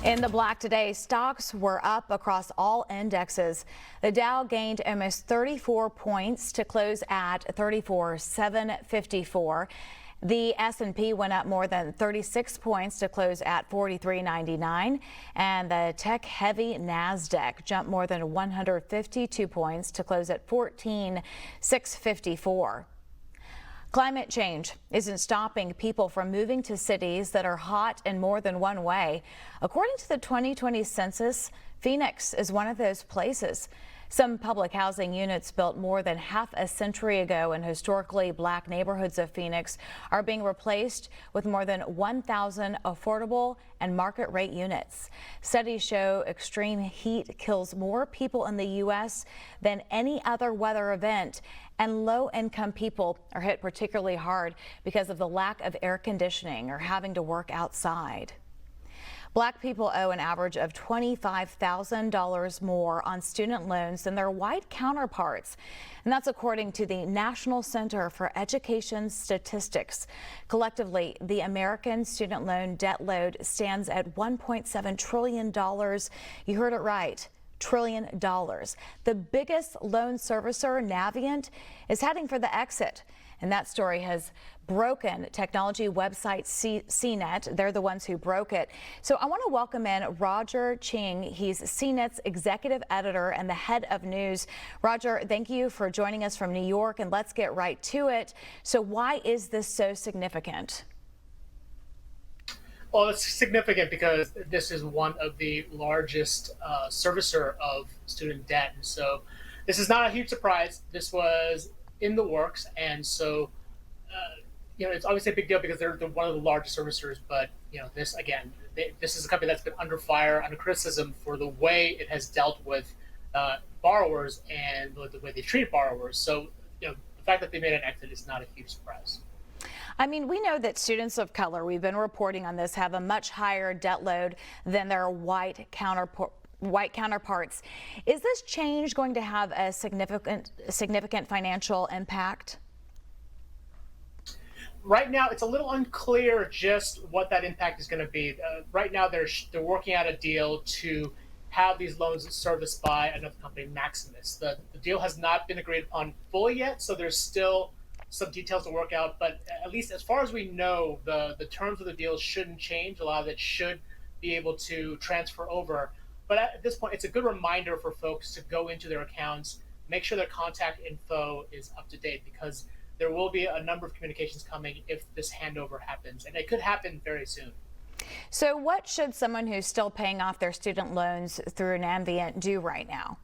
In the black today, stocks were up across all indexes. The Dow gained almost 34 points to close at 34,754. The S&P went up more than 36 points to close at 43.99, and the tech-heavy Nasdaq jumped more than 152 points to close at 14,654. Climate change isn't stopping people from moving to cities that are hot in more than one way. According to the 2020 census, Phoenix is one of those places. Some public housing units built more than half a century ago in historically black neighborhoods of Phoenix are being replaced with more than 1,000 affordable and market rate units. Studies show extreme heat kills more people in the U.S. than any other weather event, and low-income people are hit particularly hard because of the lack of air conditioning or having to work outside. Black people owe an average of $25,000 more on student loans than their white counterparts. And that's according to the National Center for Education Statistics. Collectively, the American student loan debt load stands at $1.7 trillion. You heard it right. $1 trillion. The biggest loan servicer, Navient, is heading for the exit. And that story has broken technology website CNET. They're the ones who broke it. So I want to welcome in Roger Cheng. He's CNET's executive editor and the head of news. Roger, thank you for joining us from New York, and let's get right to it. So why is this so significant? Well, it's significant because this is one of the largest servicer of student debt. And so this is not a huge surprise. This was in the works. And so, it's obviously a big deal because they're one of the largest servicers. But, this, again, this is a company that's been under fire, under criticism for the way it has dealt with borrowers and the way they treat borrowers. So, the fact that they made an exit is not a huge surprise. I mean, we know that students of color, we've been reporting on this, have a much higher debt load than their white counterparts. Is this change going to have a significant financial impact? Right now, it's a little unclear just what that impact is going to be. Right now, they're working out a deal to have these loans serviced by another company, Maximus. The deal has not been agreed upon fully yet, so there's still some details to work out, but at least as far as we know, the terms of the deal shouldn't change. A lot of it should be able to transfer over. But at this point, it's a good reminder for folks to go into their accounts, make sure their contact info is up to date, because there will be a number of communications coming if this handover happens, and it could happen very soon. So what should someone who's still paying off their student loans through Navient do right now?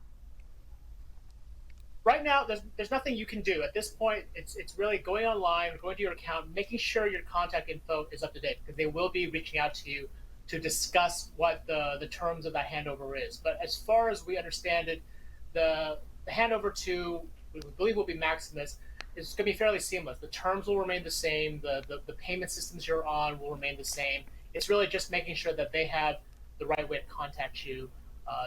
Right now, there's nothing you can do. At this point, it's really going online, going to your account, making sure your contact info is up to date, because they will be reaching out to you to discuss what the terms of that handover is. But as far as we understand it, the handover to, we believe, will be Maximus, is going to be fairly seamless. The terms will remain the same. The payment systems you're on will remain the same. It's really just making sure that they have the right way to contact you,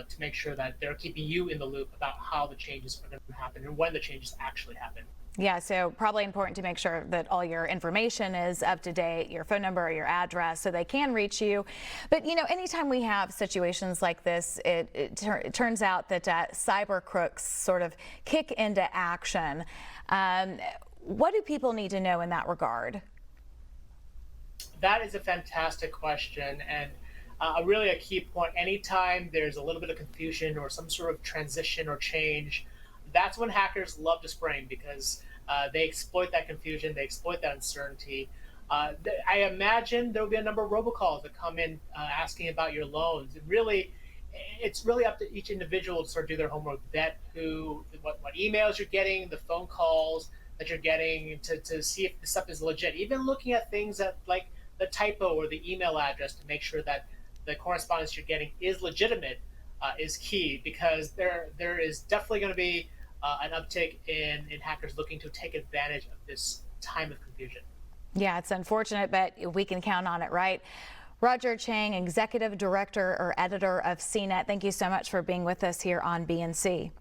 to make sure that they're keeping you in the loop about how the changes are going to happen and when the changes actually happen. Yeah, so probably important to make sure that all your information is up to date, your phone number, your address, so they can reach you. But, anytime we have situations like this, it turns out that cyber crooks sort of kick into action. What do people need to know in that regard? That is a fantastic question, and really a key point. Anytime there's a little bit of confusion or some sort of transition or change, that's when hackers love to spring, because they exploit that confusion, they exploit that uncertainty. I imagine there will be a number of robocalls that come in asking about your loans. It's really up to each individual to sort of do their homework, vet what emails you're getting, the phone calls that you're getting, to see if this stuff is legit. Even looking at things that, like the typo or the email address, to make sure that the correspondence you're getting is legitimate, is key, because there is definitely going to be an uptick in hackers looking to take advantage of this time of confusion. Yeah, it's unfortunate, but we can count on it, right? Roger Cheng, executive director or editor of CNET, thank you so much for being with us here on BNC.